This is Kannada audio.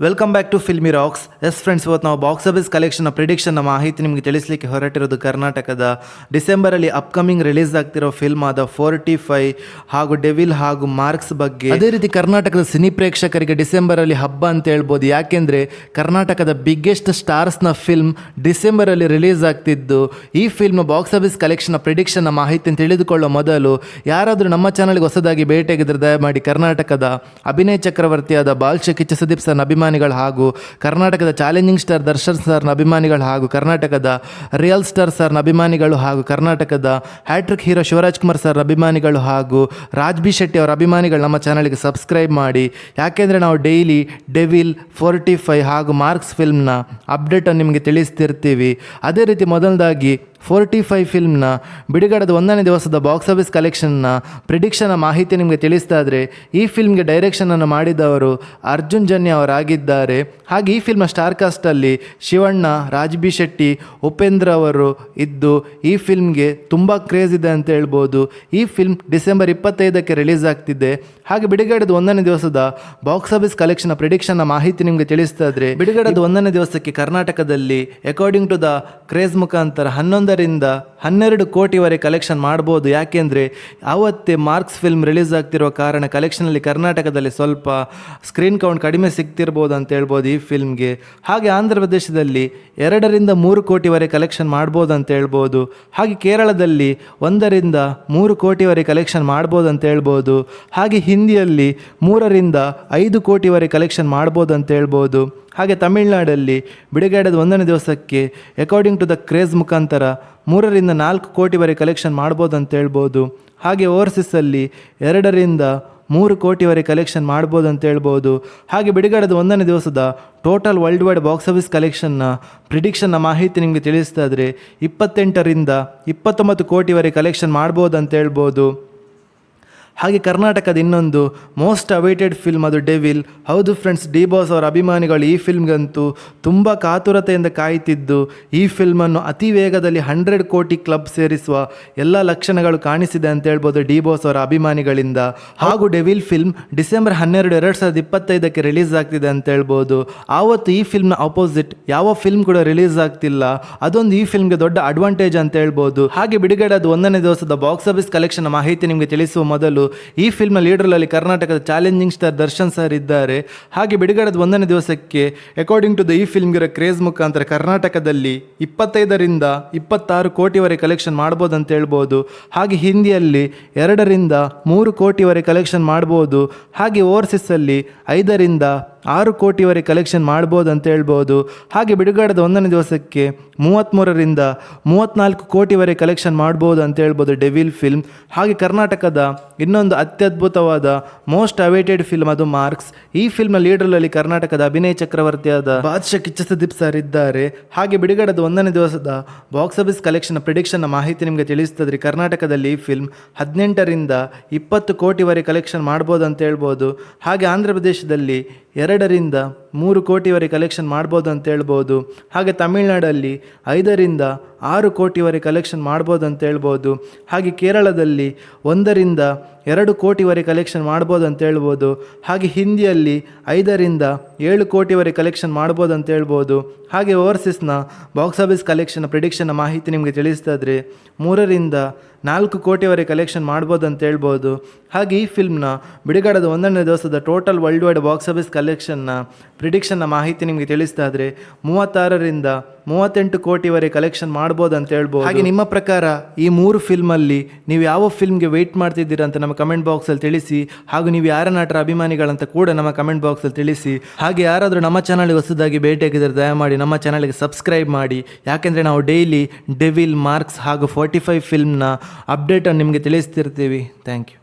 Welcome back to filmy rocks. Yes friends, ಇವತ್ತು ನಾವು ಬಾಕ್ಸ್ ಆಫೀಸ್ ಕಲೆಕ್ಷನ್ನ ಪ್ರಿಡಿಕ್ಷನ್ನ ಮಾಹಿತಿ ನಿಮಗೆ ತಿಳಿಸಲಿಕ್ಕೆ ಹೊರಟಿರೋದು ಕರ್ನಾಟಕದ ಡಿಸೆಂಬರಲ್ಲಿ ಅಪ್ಕಮಿಂಗ್ ರಿಲೀಸ್ ಆಗ್ತಿರೋ ಫಿಲ್ಮ್ ಆದ 45 ಹಾಗೂ ಡೆವಿಲ್ ಹಾಗೂ ಮಾರ್ಕ್ಸ್ ಬಗ್ಗೆ. ಅದೇ ರೀತಿ ಕರ್ನಾಟಕದ ಸಿನಿ ಪ್ರೇಕ್ಷಕರಿಗೆ ಡಿಸೆಂಬರಲ್ಲಿ ಹಬ್ಬ ಅಂತ ಹೇಳ್ಬೋದು. ಯಾಕೆಂದರೆ ಕರ್ನಾಟಕದ ಬಿಗ್ಗೆಸ್ಟ್ ಸ್ಟಾರ್ಸ್ನ ಫಿಲ್ಮ್ ಡಿಸೆಂಬರಲ್ಲಿ ರಿಲೀಸ್ ಆಗ್ತಿದ್ದು, ಈ ಫಿಲ್ಮ್ ಬಾಕ್ಸ್ ಆಫೀಸ್ ಕಲೆಕ್ಷನ್ನ ಪ್ರಿಡಿಕ್ಷನ್ನ ಮಾಹಿತಿಯನ್ನು ತಿಳಿದುಕೊಳ್ಳೋ ಮೊದಲು ಯಾರಾದರೂ ನಮ್ಮ ಚಾನಲ್ಗೆ ಹೊಸದಾಗಿ ಭೇಟಿಯಾಗಿದ್ದರೆ ದಯಮಾಡಿ ಕರ್ನಾಟಕದ ಅಭಿನಯ ಚಕ್ರವರ್ತಿಯಾದ ಬಾಲ್ಶ ಕಿಚ್ಚ ಸುದೀಪ್ ಸರ್ನ ಅಭಿಮಾನಿಗಳು ಹಾಗೂ ಕರ್ನಾಟಕದ ಚಾಲೆಂಜಿಂಗ್ ಸ್ಟಾರ್ ದರ್ಶನ್ ಸರ್ನ ಅಭಿಮಾನಿಗಳು ಹಾಗೂ ಕರ್ನಾಟಕದ ರಿಯಲ್ ಸ್ಟಾರ್ ಸರ್ನ ಅಭಿಮಾನಿಗಳು ಹಾಗೂ ಕರ್ನಾಟಕದ ಹ್ಯಾಟ್ರಿಕ್ ಹೀರೋ ಶಿವರಾಜ್ ಕುಮಾರ್ ಸರ್ನ ಅಭಿಮಾನಿಗಳು ಹಾಗೂ ರಾಜ್ ಬಿ ಶೆಟ್ಟಿ ಅವರ ಅಭಿಮಾನಿಗಳು ನಮ್ಮ ಚಾನಲ್ಗೆ ಸಬ್ಸ್ಕ್ರೈಬ್ ಮಾಡಿ. ಯಾಕೆಂದರೆ ನಾವು ಡೈಲಿ ಡೆವಿಲ್ 45 ಹಾಗೂ ಮಾರ್ಕ್ಸ್ ಫಿಲ್ಮ್ನ ಅಪ್ಡೇಟನ್ನು ನಿಮಗೆ ತಿಳಿಸ್ತಿರ್ತೀವಿ. ಅದೇ ರೀತಿ ಮೊದಲದಾಗಿ 45 ಫಿಲ್ಮ್ನ ಬಿಡುಗಡೆದ 1ನೇ ದಿವಸದ ಬಾಕ್ಸ್ ಆಫೀಸ್ ಕಲೆಕ್ಷನ್ನ ಪ್ರಿಡಿಕ್ಷನ್ನ ಮಾಹಿತಿ ನಿಮಗೆ ತಿಳಿಸ್ತಾ ಇದ್ರೆ, ಈ ಫಿಲ್ಮ್ಗೆ ಡೈರೆಕ್ಷನನ್ನು ಮಾಡಿದವರು ಅರ್ಜುನ್ ಜನ್ಯ ಅವರಾಗಿದ್ದಾರೆ. ಹಾಗೆ ಈ ಫಿಲ್ಮ್ನ ಸ್ಟಾರ್ ಕಾಸ್ಟಲ್ಲಿ ಶಿವಣ್ಣ, ರಾಜ್ ಬಿ ಶೆಟ್ಟಿ, ಉಪೇಂದ್ರ ಅವರು ಇದ್ದು ಈ ಫಿಲ್ಮ್ಗೆ ತುಂಬ ಕ್ರೇಜ್ ಇದೆ ಅಂತ ಹೇಳ್ಬೋದು. ಈ ಫಿಲ್ಮ್ ಡಿಸೆಂಬರ್ 25ಕ್ಕೆ ರಿಲೀಸ್ ಆಗ್ತಿದೆ. ಹಾಗೆ ಬಿಡುಗಡೆದ 1ನೇ ದಿವಸದ ಬಾಕ್ಸ್ ಆಫೀಸ್ ಕಲೆಕ್ಷನ್ನ ಪ್ರಿಡಿಕ್ಷನ್ನ ಮಾಹಿತಿ ನಿಮಗೆ ತಿಳಿಸ್ತಾ ಇದ್ರೆ, ಬಿಡುಗಡೆದ 1ನೇ ದಿವಸಕ್ಕೆ ಕರ್ನಾಟಕದಲ್ಲಿ ಅಕಾರ್ಡಿಂಗ್ ಟು ದ ಕ್ರೇಜ್ ಮುಖಾಂತರ 11 ರಿಂದ 12 ಕೋಟಿವರೆಗೆ ಕಲೆಕ್ಷನ್ ಮಾಡ್ಬೋದು. ಯಾಕೆಂದರೆ ಆವತ್ತೇ ಮಾರ್ಕ್ಸ್ ಫಿಲ್ಮ್ ರಿಲೀಸ್ ಆಗ್ತಿರೋ ಕಾರಣ ಕಲೆಕ್ಷನಲ್ಲಿ ಕರ್ನಾಟಕದಲ್ಲಿ ಸ್ವಲ್ಪ ಸ್ಕ್ರೀನ್ ಕೌಂಟ್ ಕಡಿಮೆ ಸಿಗ್ತಿರ್ಬೋದು ಅಂತ ಹೇಳ್ಬೋದು ಈ ಫಿಲ್ಮ್ಗೆ. ಹಾಗೆ ಆಂಧ್ರ ಪ್ರದೇಶದಲ್ಲಿ 2 ರಿಂದ 3 ಕೋಟಿವರೆಗೆ ಕಲೆಕ್ಷನ್ ಮಾಡ್ಬೋದು ಅಂತ ಹೇಳ್ಬೋದು. ಹಾಗೆ ಕೇರಳದಲ್ಲಿ 1 ರಿಂದ 3 ಕೋಟಿವರೆಗೆ ಕಲೆಕ್ಷನ್ ಮಾಡ್ಬೋದು ಅಂತ ಹೇಳ್ಬೋದು. ಹಾಗೆ ಹಿಂದಿಯಲ್ಲಿ 3 ರಿಂದ 5 ಕೋಟಿವರೆಗೆ ಕಲೆಕ್ಷನ್ ಮಾಡ್ಬೋದು ಅಂತ ಹೇಳ್ಬೋದು. ಹಾಗೆ ತಮಿಳುನಾಡಲ್ಲಿ ಬಿಡುಗಡೆದ 1ನೇ ದಿವಸಕ್ಕೆ ಅಕಾರ್ಡಿಂಗ್ ಟು ದ ಕ್ರೇಜ್ ಮುಖಾಂತರ 3 ರಿಂದ 4 ಕೋಟಿವರೆಗೆ ಕಲೆಕ್ಷನ್ ಮಾಡ್ಬೋದು ಅಂತ ಹೇಳ್ಬೋದು. ಹಾಗೆ ಓವರ್ಸೀಸಲ್ಲಿ 2 ರಿಂದ 3 ಕೋಟಿವರೆಗೆ ಕಲೆಕ್ಷನ್ ಮಾಡ್ಬೋದು ಅಂತ ಹೇಳ್ಬೋದು. ಹಾಗೆ ಬಿಡುಗಡೆದ 1ನೇ ದಿವಸದ total worldwide box office ಕಲೆಕ್ಷನ್ನ ಪ್ರಿಡಿಕ್ಷನ್ನ ಮಾಹಿತಿ ನಿಮಗೆ ತಿಳಿಸ್ತಾ ಇದ್ರೆ 28 ರಿಂದ 29 ಕೋಟಿವರೆಗೆ ಕಲೆಕ್ಷನ್ ಮಾಡ್ಬೋದು ಅಂತ ಹೇಳ್ಬೋದು. ಹಾಗೆ ಕರ್ನಾಟಕದ ಇನ್ನೊಂದು ಮೋಸ್ಟ್ ಅವೈಟೆಡ್ ಫಿಲ್ಮ್ ಅದು ಡೆವಿಲ್. ಹೌದು ಫ್ರೆಂಡ್ಸ್, ಡಿ ಬಾಸ್ ಅವರ ಅಭಿಮಾನಿಗಳು ಈ ಫಿಲ್ಮ್ಗಂತೂ ತುಂಬ ಕಾತುರತೆಯಿಂದ ಕಾಯ್ತಿದ್ದು, ಈ ಫಿಲ್ಮನ್ನು ಅತಿ ವೇಗದಲ್ಲಿ 100 ಕೋಟಿ ಕ್ಲಬ್ ಸೇರಿಸುವ ಎಲ್ಲ ಲಕ್ಷಣಗಳು ಕಾಣಿಸಿದೆ ಅಂತ ಹೇಳ್ಬೋದು ಡಿ ಬಾಸ್ ಅವರ ಅಭಿಮಾನಿಗಳಿಂದ. ಹಾಗೂ ಡೆವಿಲ್ ಫಿಲ್ಮ್ ಡಿಸೆಂಬರ್ 12, 2025ಕ್ಕೆ ರಿಲೀಸ್ ಆಗ್ತಿದೆ ಅಂತ ಹೇಳ್ಬೋದು. ಆವತ್ತು ಈ ಫಿಲ್ಮ್ನ ಅಪೋಸಿಟ್ ಯಾವ ಫಿಲ್ಮ್ ಕೂಡ ರಿಲೀಸ್ ಆಗ್ತಿಲ್ಲ. ಅದೊಂದು ಈ ಫಿಲ್ಮ್ಗೆ ದೊಡ್ಡ ಅಡ್ವಾಂಟೇಜ್ ಅಂತ ಹೇಳ್ಬೋದು. ಹಾಗೆ ಬಿಡುಗಡೆದ 1ನೇ ದಿವಸದ ಬಾಕ್ಸ್ ಆಫೀಸ್ ಕಲೆಕ್ಷನ್ ಮಾಹಿತಿ ನಿಮಗೆ ತಿಳಿಸುವ ಮೊದಲು, ಈ ಫಿಲ್ಮ್ನ ಲೀಡರಲ್ಲಿ ಕರ್ನಾಟಕದ ಚಾಲೆಂಜಿಂಗ್ ಸ್ಟಾರ್ ದರ್ಶನ್ ಸರ್ ಇದ್ದಾರೆ. ಹಾಗೆ ಬಿಡುಗಡೆದ 1ನೇ ದಿವಸಕ್ಕೆ ಅಕಾರ್ಡಿಂಗ್ ಟು ದ ಈ ಫಿಲ್ಮ್ಗಿರೋ ಕ್ರೇಜ್ ಮುಖಾಂತರ ಕರ್ನಾಟಕದಲ್ಲಿ 25 ರಿಂದ 26 ಕೋಟಿವರೆಗೆ ಕಲೆಕ್ಷನ್ ಮಾಡ್ಬೋದು ಅಂತ ಹೇಳ್ಬೋದು. ಹಾಗೆ ಹಿಂದಿಯಲ್ಲಿ 2 ರಿಂದ 3 ಕೋಟಿವರೆಗೆ ಕಲೆಕ್ಷನ್ ಮಾಡ್ಬೋದು. ಹಾಗೆ ಓವರ್ಸೀಸಲ್ಲಿ 5 ರಿಂದ 6 ಕೋಟಿವರೆಗೆ ಕಲೆಕ್ಷನ್ ಮಾಡ್ಬೋದು ಅಂತ ಹೇಳ್ಬೋದು. ಹಾಗೆ ಬಿಡುಗಡೆದ 1ನೇ ದಿವಸಕ್ಕೆ 33 ರಿಂದ 34 ಕೋಟಿವರೆಗೆ ಕಲೆಕ್ಷನ್ ಮಾಡ್ಬೋದು ಅಂತ ಹೇಳ್ಬೋದು ಡೆವಿಲ್ ಫಿಲ್ಮ್. ಹಾಗೆ ಕರ್ನಾಟಕದ ಇನ್ನೊಂದು ಅತ್ಯದ್ಭುತವಾದ ಮೋಸ್ಟ್ ಅವೈಟೆಡ್ ಫಿಲ್ಮ್ ಅದು ಮಾರ್ಕ್ಸ್. ಈ ಫಿಲ್ಮ್ನ ಲೀಡರಲ್ಲಿ ಕರ್ನಾಟಕದ ಅಭಿನಯ ಚಕ್ರವರ್ತಿಯಾದ ಬಾದ್ಶಾ ಕಿಚ್ಚ ಸುದೀಪ್ ಸರ್ ಇದ್ದಾರೆ. ಹಾಗೆ ಬಿಡುಗಡೆದ 1ನೇ ದಿವಸದ ಬಾಕ್ಸ್ ಆಫೀಸ್ ಕಲೆಕ್ಷನ್ ಪ್ರಿಡಿಕ್ಷನ್ನ ಮಾಹಿತಿ ನಿಮಗೆ ತಿಳಿಸ್ತದ್ರಿ. ಕರ್ನಾಟಕದಲ್ಲಿ ಈ ಫಿಲ್ಮ್ 18 ರಿಂದ 20 ಕೋಟಿವರೆಗೆ ಕಲೆಕ್ಷನ್ ಮಾಡ್ಬೋದು ಅಂತ ಹೇಳ್ಬೋದು. ಹಾಗೆ ಆಂಧ್ರ ಪ್ರದೇಶದಲ್ಲಿ 2 ರಿಂದ 3 ಕೋಟಿವರೆಗೆ ಕಲೆಕ್ಷನ್ ಮಾಡ್ಬೋದು ಅಂತ ಹೇಳ್ಬೋದು. ಹಾಗೆ ತಮಿಳುನಾಡಲ್ಲಿ 5 ರಿಂದ 6 ಕೋಟಿವರೆಗೆ ಕಲೆಕ್ಷನ್ ಮಾಡ್ಬೋದು ಅಂತ ಹೇಳ್ಬೋದು. ಹಾಗೆ ಕೇರಳದಲ್ಲಿ 1 ರಿಂದ 2 ಕೋಟಿವರೆಗೆ ಕಲೆಕ್ಷನ್ ಮಾಡ್ಬೋದು ಅಂತ ಹೇಳ್ಬೋದು. ಹಾಗೆ ಹಿಂದಿಯಲ್ಲಿ 5 ರಿಂದ 7 ಕೋಟಿವರೆಗೆ ಕಲೆಕ್ಷನ್ ಮಾಡ್ಬೋದು ಅಂತ ಹೇಳ್ಬೋದು. ಹಾಗೆ ಓವರ್ಸೀಸ್ನ ಬಾಕ್ಸ್ ಆಫೀಸ್ ಕಲೆಕ್ಷನ್ ಪ್ರಿಡಿಕ್ಷನ್ನ ಮಾಹಿತಿ ನಿಮಗೆ ತಿಳಿಸ್ತಾ ಇದ್ರೆ 3 ರಿಂದ 4 ಕೋಟಿವರೆಗೆ ಕಲೆಕ್ಷನ್ ಮಾಡ್ಬೋದು ಅಂತ ಹೇಳ್ಬೋದು. ಹಾಗೆ ಈ ಫಿಲ್ಮ್ನ ಬಿಡುಗಡೆದ 1ನೇ ದಿವಸದ total worldwide box office ಕಲೆಕ್ಷನ್ನ ಪ್ರಿಡಿಕ್ಷನ್ನ ಮಾಹಿತಿ ನಿಮಗೆ ತಿಳಿಸ್ತಾ ಇದ್ರೆ 36 ರಿಂದ 38 ಕೋಟಿವರೆಗೆ ಕಲೆಕ್ಷನ್ ಮಾಡ್ಬೋದು ಅಂತ ಹೇಳ್ಬೋದು. ಹಾಗೆ ನಿಮ್ಮ ಪ್ರಕಾರ ಈ 3 ಫಿಲ್ಮಲ್ಲಿ ನೀವು ಯಾವ ಫಿಲ್ಮ್ಗೆ ವೆಯ್ಟ್ ಮಾಡ್ತಿದ್ದೀರಾ ಅಂತ ನಮ್ಮ ಕಮೆಂಟ್ ಬಾಕ್ಸಲ್ಲಿ ತಿಳಿಸಿ. ಹಾಗೂ ನೀವು ಯಾರ ನಟರ ಅಭಿಮಾನಿಗಳಂತ ಕೂಡ ನಮ್ಮ ಕಮೆಂಟ್ ಬಾಕ್ಸಲ್ಲಿ ತಿಳಿಸಿ. ಹಾಗೆ ಯಾರಾದರೂ ನಮ್ಮ ಚಾನಲ್ಗೆ ಹೊಸದಾಗಿ ಭೇಟಿಯಾಗಿದ್ದರೆ ದಯಮಾಡಿ ನಮ್ಮ ಚಾನಲ್ಗೆ ಸಬ್ಸ್ಕ್ರೈಬ್ ಮಾಡಿ. ಯಾಕೆಂದರೆ ನಾವು ಡೈಲಿ ಡೆವಿಲ್, ಮಾರ್ಕ್ಸ್ ಹಾಗೂ 45 ಫಿಲ್ಮ್ನ ಅಪ್ಡೇಟನ್ನು ನಿಮಗೆ ತಿಳಿಸ್ತಿರ್ತೀವಿ. Thank you.